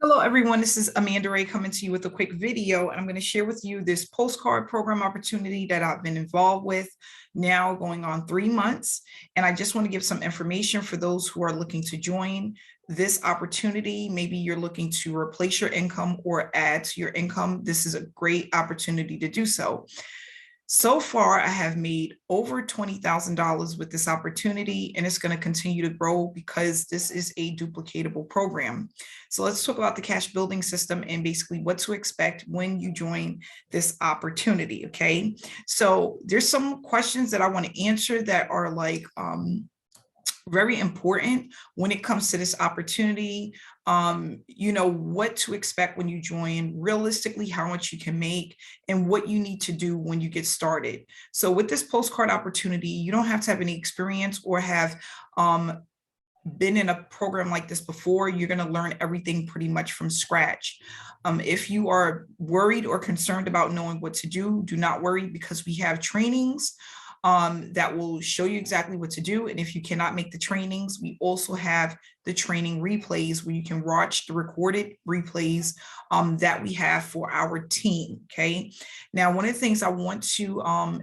Hello, everyone. This is Amanda Ray coming to you with a quick video. And I'm going to share with you this postcard program opportunity that I've been involved with now going on 3 months. And I just want to give some information for those who are looking to join this opportunity. Maybe you're looking to replace your income or add to your income. This is a great opportunity to do so. So far, I have made over $20,000 with this opportunity, and it's going to continue to grow because this is a duplicatable program. So let's talk about the cash building system and basically what to expect when you join this opportunity, okay? So there's some questions that I want to answer that are like, very important when it comes to this opportunity. What to expect when you join, realistically, how much you can make, and what you need to do when you get started. So with this postcard opportunity, you don't have to have any experience or have been in a program like this before. You're going to learn everything pretty much from scratch. If you are worried or concerned about knowing what to do, do not worry, because we have trainings that will show you exactly what to do. And if you cannot make the trainings, we also have the training replays where you can watch the recorded replays that we have for our team. Okay. Now, one of the things I want to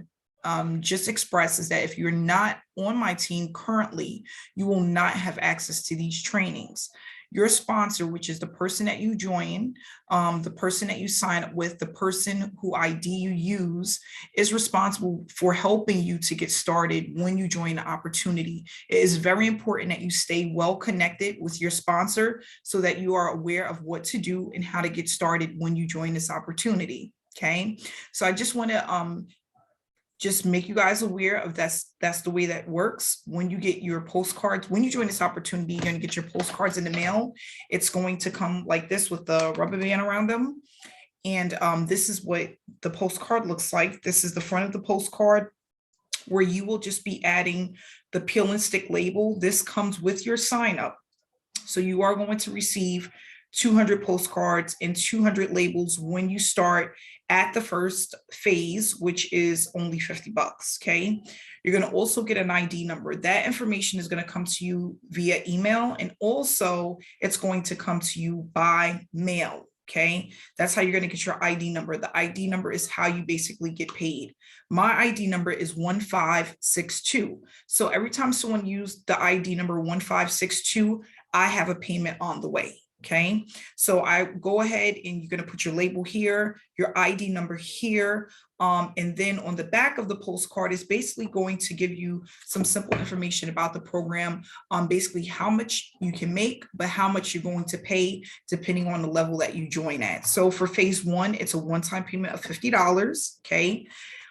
just express is that if you're not on my team currently, you will not have access to these trainings. Your sponsor, which is the person that you join, the person that you sign up with, the person who ID you use, is responsible for helping you to get started when you join the opportunity. It is very important that you stay well connected with your sponsor so that you are aware of what to do and how to get started when you join this opportunity. Okay, so I just want to just make you guys aware of that's the way that works. When you get your postcards, when you join this opportunity, you're going to get your postcards in the mail. It's going to come like this with the rubber band around them. And this is what the postcard looks like. This is the front of the postcard, where you will just be adding the peel and stick label. This comes with your sign up. So you are going to receive 200 postcards and 200 labels when you start at the first phase, which is only 50 bucks. Okay. You're going to also get an ID number. That information is going to come to you via email, and also it's going to come to you by mail. Okay. That's how you're going to get your ID number. The ID number is how you basically get paid. My ID number is 1562. So every time someone used the ID number 1562, I have a payment on the way. Okay, so I go ahead and you're going to put your label here, your ID number here. And then on the back of the postcard is basically going to give you some simple information about the program, basically how much you can make, but how much you're going to pay depending on the level that you join at. So for phase one, it's a one-time payment of $50. Okay.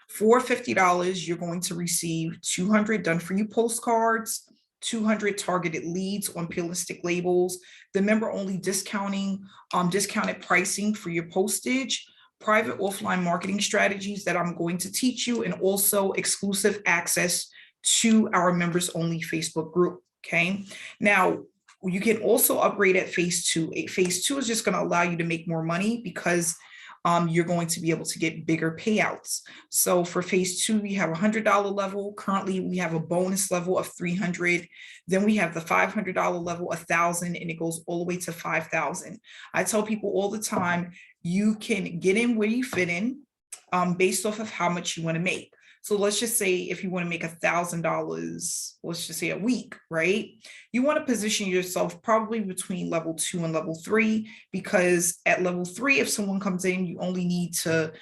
For $50, you're going to receive 200 done for you postcards, 200 targeted leads on peel and stick labels, the member only discounting, discounted pricing for your postage, private offline marketing strategies that I'm going to teach you, and also exclusive access to our members only Facebook group. Okay. Now, you can also upgrade at phase two. Phase two is just going to allow you to make more money because you're going to be able to get bigger payouts. So for phase two, we have a $100 level. Currently, we have a bonus level of $300. Then we have the $500 level, $1,000, and it goes all the way to $5,000. I tell people all the time, you can get in where you fit in based off of how much you want to make. So let's just say if you want to make $1,000, let's just say a week, right? You want to position yourself probably between level 2 and level 3, because at level 3, if someone comes in, you only need to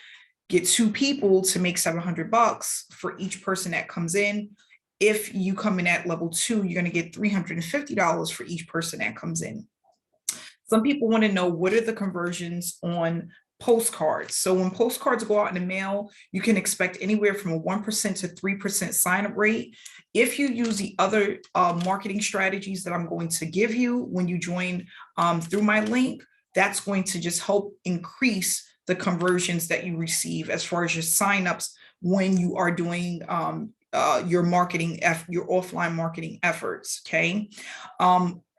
get 2 people to make $700 for each person that comes in. If you come in at level 2, you're going to get $350 for each person that comes in. Some people want to know, what are the conversions on postcards? So when postcards go out in the mail, you can expect anywhere from a 1% to 3% sign up rate. If you use the other marketing strategies that I'm going to give you when you join through my link, that's going to just help increase the conversions that you receive as far as your signups when you are doing your marketing, your offline marketing efforts. Okay.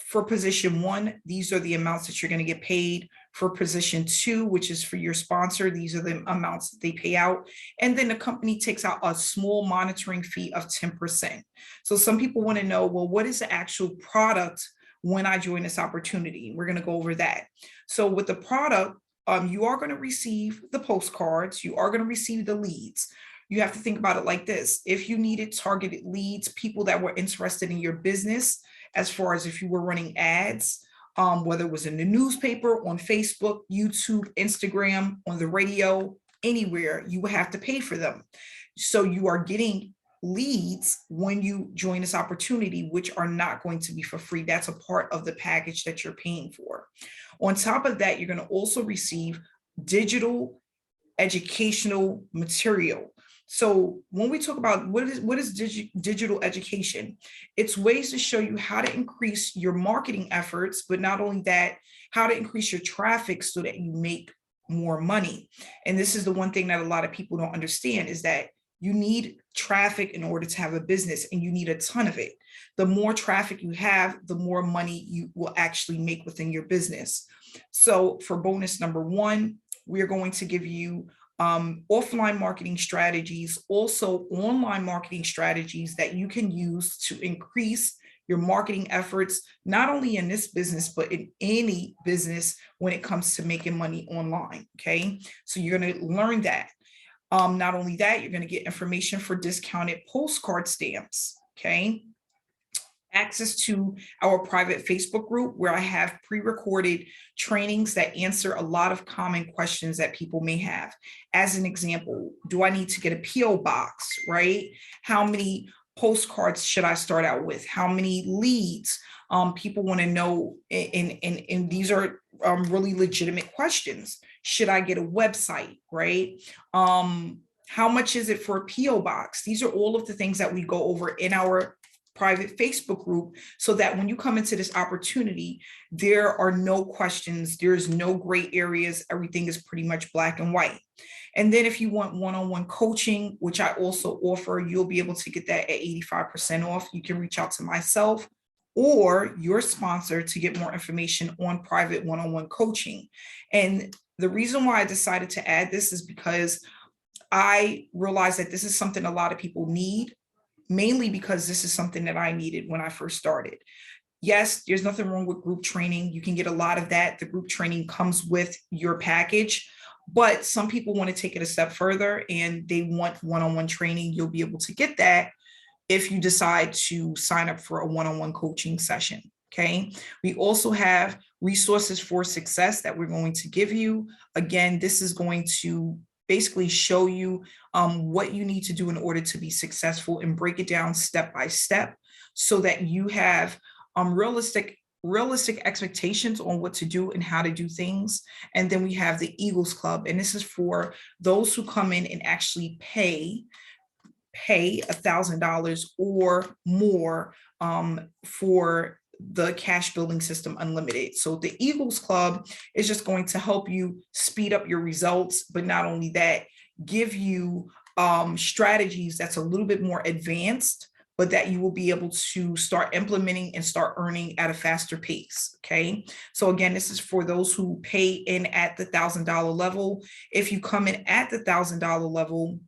For position 1, these are the amounts that you're going to get paid. For position 2, which is for your sponsor, these are the amounts that they pay out. And then the company takes out a small monitoring fee of 10%. So some people want to know, well, what is the actual product when I join this opportunity. We're going to go over that. So with the product, you are going to receive the postcards. You are going to receive the leads. You have to think about it like this. If you needed targeted leads, people that were interested in your business, as far as if you were running ads, whether it was in the newspaper, on Facebook, YouTube, Instagram, on the radio, anywhere, you would have to pay for them. So you are getting leads when you join this opportunity, which are not going to be for free. That's a part of the package that you're paying for. On top of that, you're going to also receive digital educational material. So when we talk about what is digital education, it's ways to show you how to increase your marketing efforts, but not only that, how to increase your traffic so that you make more money. And this is the one thing that a lot of people don't understand, is that you need traffic in order to have a business, and you need a ton of it. The more traffic you have, the more money you will actually make within your business. So for bonus number 1, we're going to give you offline marketing strategies, also online marketing strategies that you can use to increase your marketing efforts, not only in this business, but in any business when it comes to making money online. Okay, so you're going to learn that. Not only that, you're going to get information for discounted postcard stamps. Okay, access to our private Facebook group where I have pre-recorded trainings that answer a lot of common questions that people may have. As an example, do I need to get a PO box, right? How many postcards should I start out with? How many leads? People want to know, and these are really legitimate questions. Should I get a website, right? How much is it for a PO box? These are all of the things that we go over in our private Facebook group, so that when you come into this opportunity, there are no questions, there's no gray areas, everything is pretty much black and white. And then if you want one-on-one coaching, which I also offer, you'll be able to get that at 85% off. You can reach out to myself or your sponsor to get more information on private one-on-one coaching. And the reason why I decided to add this is because I realized that this is something a lot of people need, mainly because this is something that I needed when I first started. Yes, there's nothing wrong with group training. You can get a lot of that. The group training comes with your package, but some people want to take it a step further and they want one-on-one training. You'll be able to get that if you decide to sign up for a one-on-one coaching session. Okay. We also have resources for success that we're going to give you. Again, this is going to basically show you what you need to do in order to be successful, and break it down step by step so that you have realistic expectations on what to do and how to do things. And then we have the Eagles Club, and this is for those who come in and actually pay $1,000 or more for the cash building system unlimited. So the Eagles Club is just going to help you speed up your results, but not only that, give you strategies that's a little bit more advanced, but that you will be able to start implementing and start earning at a faster pace. Okay. So again, this is for those who pay in at the $1,000 level. If you come in at the $1,000 level,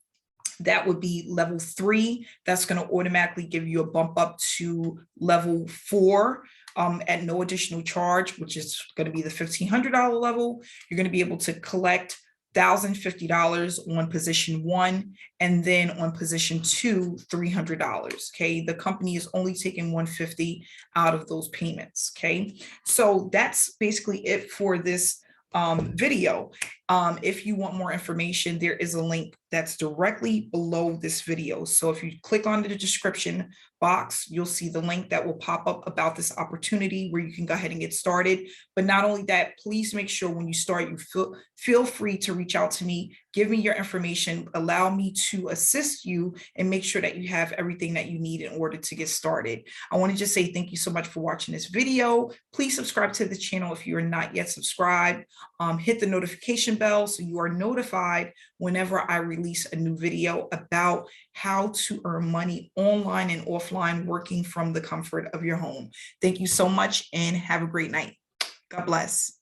that would be level 3. That's going to automatically give you a bump up to level 4 at no additional charge, which is going to be the $1,500 level. You're going to be able to collect $1,050 on position 1, and then on position 2, $300. Okay, the company is only taking $150 out of those payments. Okay, so that's basically it for this video. If you want more information, there is a link that's directly below this video. So if you click on the description box, you'll see the link that will pop up about this opportunity where you can go ahead and get started. But not only that, please make sure when you start, you feel free to reach out to me, give me your information, allow me to assist you and make sure that you have everything that you need in order to get started. I want to just say thank you so much for watching this video. Please subscribe to the channel if you are not yet subscribed. Hit the notification bell so you are notified whenever I release a new video about how to earn money online and offline working from the comfort of your home. Thank you so much and have a great night. God bless.